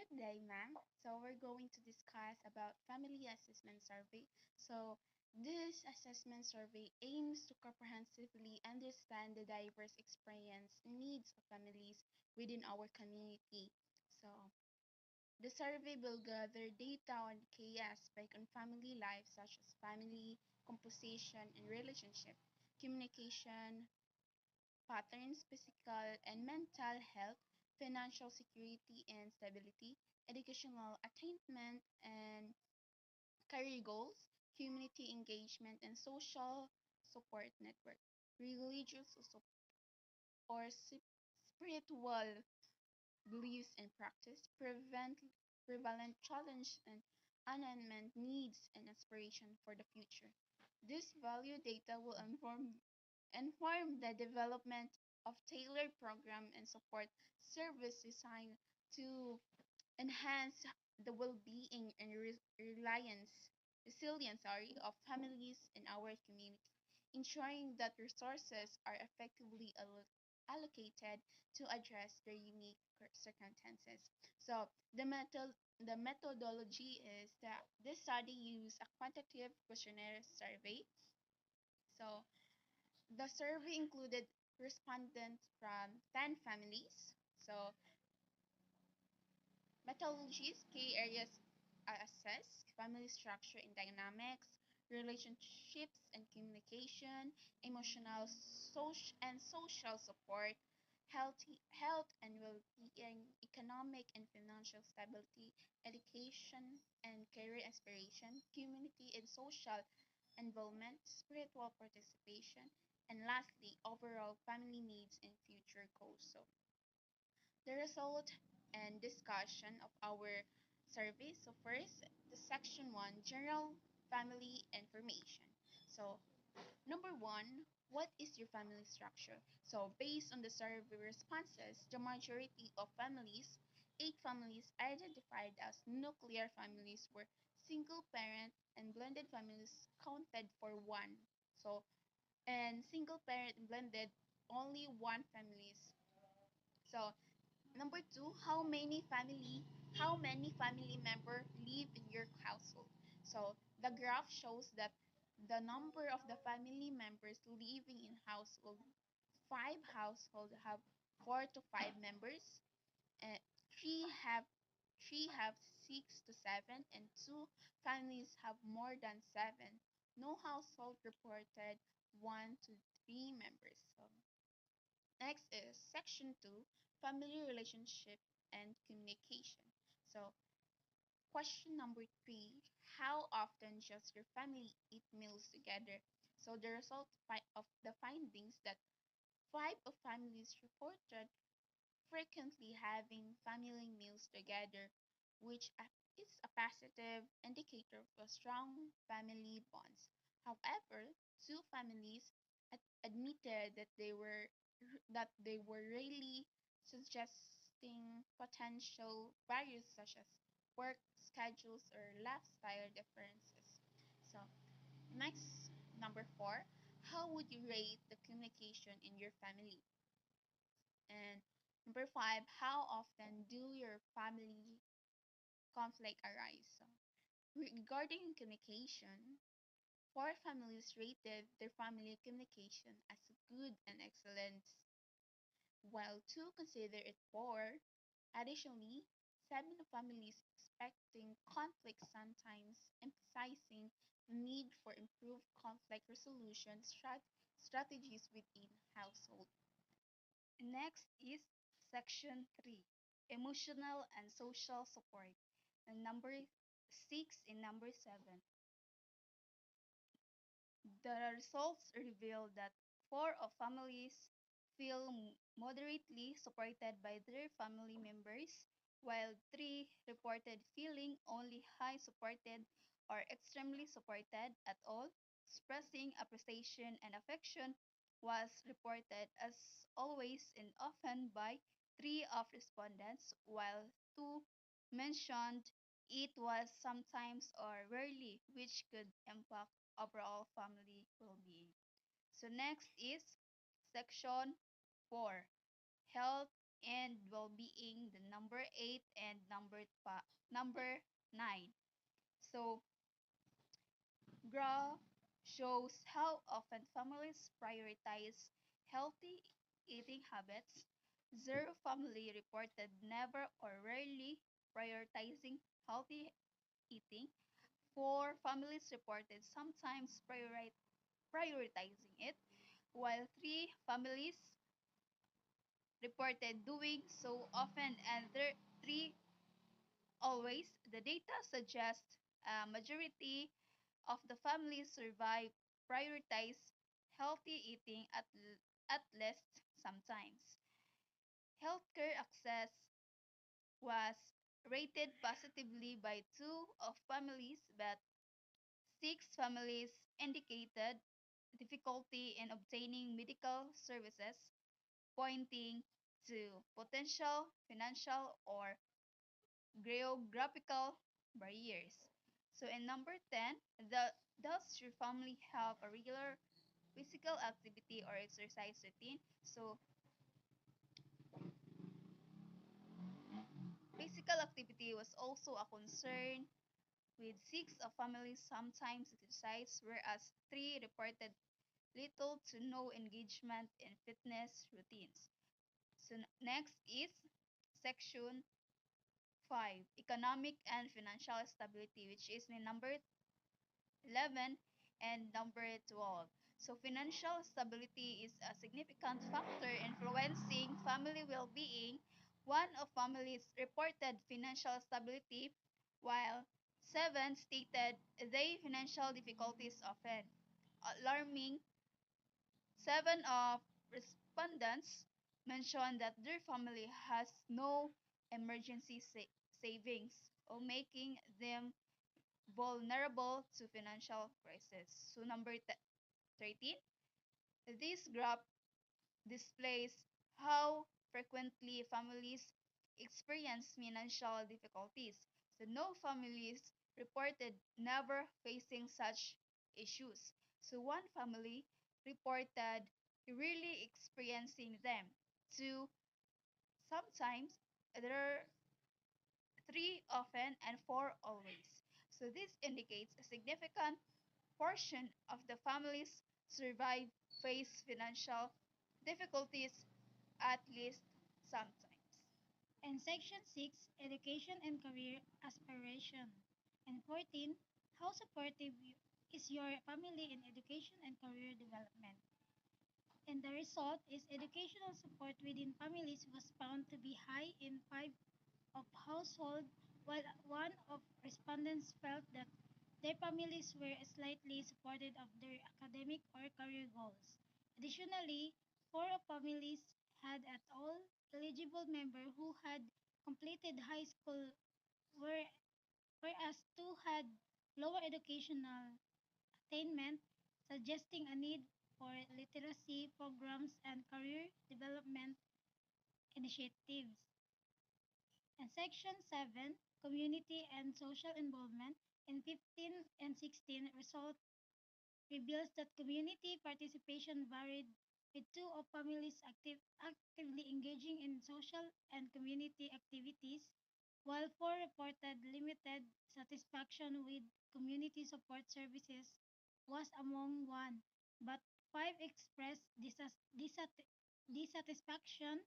Good day, ma'am. So we're going to discuss about family assessment survey. So this assessment survey aims to comprehensively understand the diverse experience needs of families within our community. So the survey will gather data on key aspects on family life such as family composition and relationship, communication, patterns, physical and mental health, financial security and stability, educational attainment and career goals, community engagement and social support network, religious or spiritual beliefs and practice, prevalent challenge and unmet needs and aspiration for the future. This value data will inform the development of tailored program and support service designed to enhance the well-being and resilience of families in our community, ensuring that resources are effectively allocated to address their unique circumstances. So the methodology is that this study used a quantitative questionnaire survey. So the survey included respondents from 10 families. So methodologies, key areas are assessed: family structure and dynamics, relationships and communication, emotional and social support, health and well-being, economic and financial stability, education and career aspiration, community and social involvement, spiritual participation, and lastly, overall family needs and future goals. So the result and discussion of our survey. So first, the section 1, general family information. So number 1, what is your family structure? So based on the survey responses, the majority of families, 8 families identified as nuclear families, were single parent, and blended families counted for 1. So and single parent and blended only 1 families. So number 2, how many family member live in your household? So the graph shows that the number of the family members living in household, 5 household have 4 to 5 members, and 3 have 6 to 7, and 2 families have more than 7. No household reported 1 to 3 members. So next is section 2, family relationship and communication. So question number 3, how often does your family eat meals together? So the result of the findings that 5 of families reported frequently having family meals together, which is a positive indicator of strong family bonds. However, 2 families admitted that they were really suggesting potential barriers such as work schedules or lifestyle differences. So, next, number 4, how would you rate the communication in your family? And number 5, how often do your family conflict arise? So, regarding communication, 4 families rated their family communication as good and excellent, while 2 consider it poor. Additionally, 7 families expecting conflict, sometimes emphasizing the need for improved conflict resolution strategies within household. Next is section 3, emotional and social support. And number 6 and number 7. The results reveal that 4 of families feel moderately supported by their family members, while 3 reported feeling only high supported or extremely supported at all. Expressing appreciation and affection was reported as always and often by 3 of respondents, while 2 mentioned it was sometimes or rarely, which could impact overall family well-being. So next is section 4, health and well-being, the number 8 and number 9. So, graph shows how often families prioritize healthy eating habits. Zero family reported never or rarely prioritizing healthy eating. Four families reported sometimes prioritizing it, while three families reported doing so often and three always. The data suggests a majority of the families survived prioritize healthy eating at least sometimes. Healthcare access was rated positively by two of families, but six families indicated difficulty in obtaining medical services, pointing to potential financial or geographical barriers. So in number 10, does your family have a regular physical activity or exercise routine? So physical activity was also a concern with six of families sometimes exercise, whereas three reported little to no engagement in fitness routines. So next is section 5, economic and financial stability, which is the number 11 and number 12. So financial stability is a significant factor influencing family well-being. One of families reported financial stability while seven stated they financial difficulties often. Alarming, seven of respondents mentioned that their family has no emergency savings, or making them vulnerable to financial crisis. So number 13, this graph displays how frequently families experience financial difficulties. So no families reported never facing such issues. So one family reported really experiencing them. Two, sometimes there are three often and four always. So this indicates a significant portion of the families survive face financial difficulties at least sometimes. And Section 6, Education and Career Aspiration. And 14, how supportive is your family in education and career development? And the result is educational support within families was found to be high in 5 of households, while one of respondents felt that their families were slightly supported of their academic or career goals. Additionally, 4 of families had at all eligible member who had completed high school, where- whereas 2 had lower educational attainment, suggesting a need for literacy programs and career development initiatives. And Section 7, Community and Social Involvement, in 15 and 16, result reveals that community participation varied, with two of families actively engaging in social and community activities, while four reported limited satisfaction with community support services was among one, but five expressed dissatisfaction,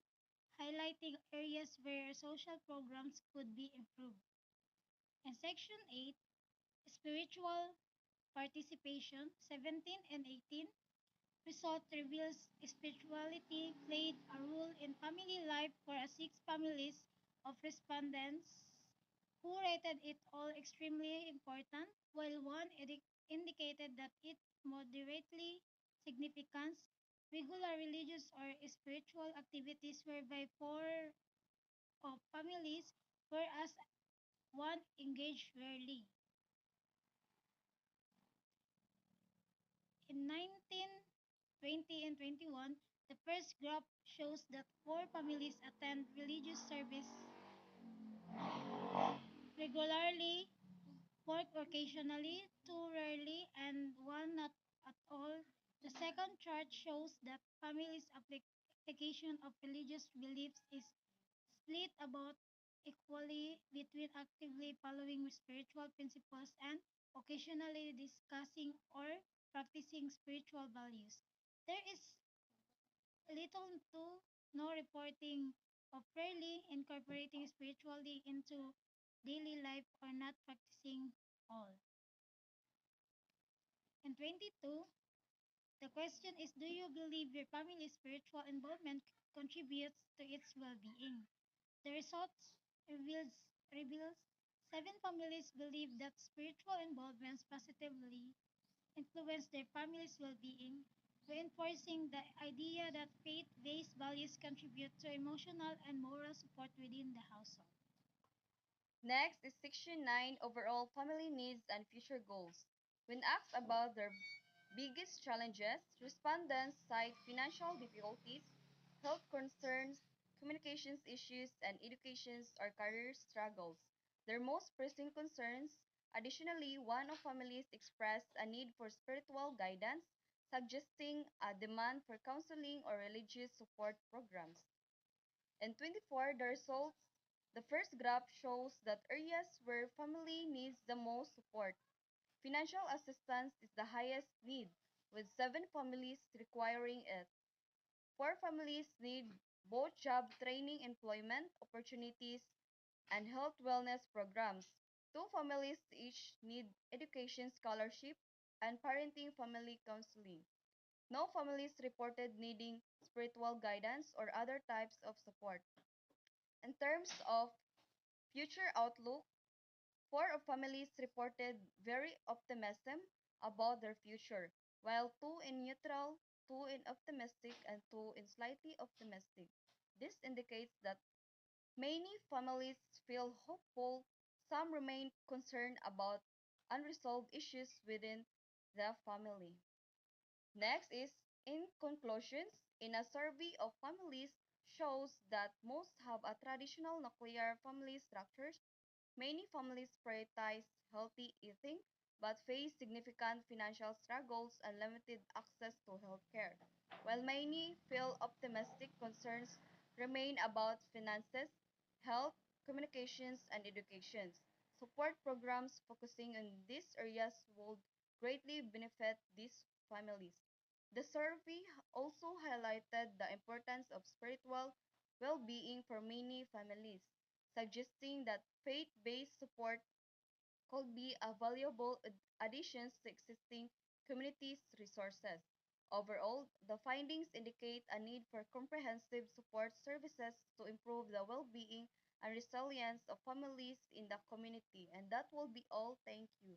highlighting areas where social programs could be improved. And Section 8, Spiritual Participation, 17 and 18, result reveals spirituality played a role in family life for a six families of respondents who rated it all extremely important, while one indicated that it moderately significant. Regular religious or spiritual activities were by four of families, whereas one engaged rarely. In 19, 20, and 21, the first graph shows that four families attend religious service regularly, four occasionally, two rarely, and one not at all. The second chart shows that families' application of religious beliefs is split about equally between actively following spiritual principles and occasionally discussing or practicing spiritual values. There is little to no reporting of rarely incorporating spirituality into daily life or not practicing all. And 22, the question is, do you believe your family's spiritual involvement contributes to its well-being? The results reveals 7 families believe that spiritual involvements positively influence their family's well-being, reinforcing the idea that faith-based values contribute to emotional and moral support within the household. Next is Section 9, Overall Family Needs and Future Goals. When asked about their biggest challenges, respondents cite financial difficulties, health concerns, communications issues, and educations or career struggles. Their most pressing concerns. Additionally, one of families expressed a need for spiritual guidance, suggesting a demand for counseling or religious support programs. And 24, the results. The first graph shows that areas where family needs the most support. Financial assistance is the highest need, with 7 families requiring it. 4 families need both job training, employment opportunities, and health wellness programs. 2 families each need education scholarship and parenting family counseling. No families reported needing spiritual guidance or other types of support. In terms of future outlook, 4 of families reported very optimism about their future, while 2 in neutral, 2 in optimistic, and 2 in slightly optimistic. This indicates that many families feel hopeful, some remain concerned about unresolved issues within the family. Next is, in conclusions, in a survey of families shows that most have a traditional nuclear family structures. Many families prioritize healthy eating but face significant financial struggles and limited access to healthcare. While many feel optimistic, concerns remain about finances, health, communications, and education. Support programs focusing on these areas would greatly benefit these families. The survey also highlighted the importance of spiritual well-being for many families, suggesting that faith-based support could be a valuable addition to existing communities' resources. Overall, the findings indicate a need for comprehensive support services to improve the well-being and resilience of families in the community. And that will be all. Thank you.